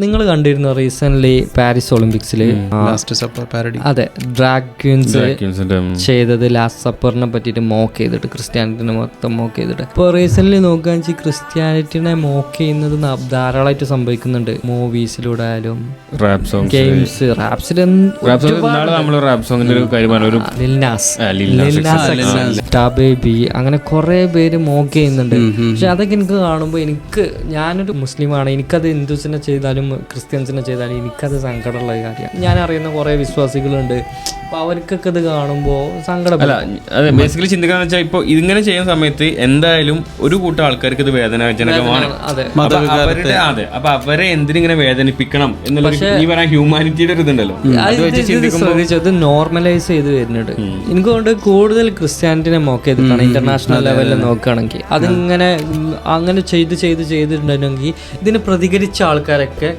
നിങ്ങൾ കണ്ടിരുന്നു recent Paris ഒളിമ്പിക്സില് അതെ ഡ്രാഗ് ക്വീൻസ് ചെയ്തത് ലാസ്റ്റ് സപ്പറിനെ പറ്റിയിട്ട് മോക്ക് ചെയ്തിട്ട് ക്രിസ്ത്യാനിറ്റിനെ മൊത്തം മോക്ക് ചെയ്തിട്ട്. ഇപ്പോൾ റീസെന്റ് നോക്കുകയാണെന്ന് വെച്ചാൽ ക്രിസ്ത്യാനിറ്റിനെ മോക്ക് ചെയ്യുന്നത് ധാരാളമായിട്ട് സംഭവിക്കുന്നുണ്ട്. മൂവീസിലൂടെ ആയാലും ഗെയിംസ് ബേബി അങ്ങനെ കുറെ പേര് മോക്ക് ചെയ്യുന്നുണ്ട്. പക്ഷെ അതൊക്കെ എനിക്ക് കാണുമ്പോൾ ഞാനൊരു മുസ്ലിമാണ്, എനിക്കത് ഹിന്ദുസിനെ ചെയ്താലും ക്രിസ്ത്യൻസിനെ ചെയ്താലും എനിക്കത് സങ്കടമുള്ള കാര്യമാണ്. ഞാൻ അറിയുന്ന കുറെ വിശ്വാസികളുണ്ട്, അപ്പൊ അവർക്കൊക്കെ ഇത് കാണുമ്പോൾ സങ്കടമല്ല. അതെ, ബേസിക്കലി ചിന്തിക്കാന്ന് വെച്ചാൽ ഇപ്പൊ ഇതിങ്ങനെ ചെയ്യുന്ന സമയത്ത് എന്തായാലും ഒരു കൂട്ടം ആൾക്കാർക്ക് ഇത് വേദനാജനകമാണ്. അതെ, അപ്പൊ അവരെ എന്തിനിങ്ങനെ വേദനിപ്പിക്കണം എന്നുള്ള ഹ്യൂമാനിറ്റിയുടെ ഒരു ഇതുണ്ടല്ലോ, ഇത് നോർമലൈസ് ചെയ്ത് വരുന്നുണ്ട്. എനിക്ക് കൊണ്ട് കൂടുതൽ ക്രിസ്ത്യാനിറ്റിനെ മോക്ക് ചെയ്തിട്ടാണ് ഇന്റർനാഷണൽ ലെവലിൽ നോക്കുകയാണെങ്കിൽ അതിങ്ങനെ അങ്ങനെ ചെയ്തിട്ടുണ്ടെങ്കിൽ ഇതിന് പ്രതികരിച്ച ആൾക്കാരൊക്കെ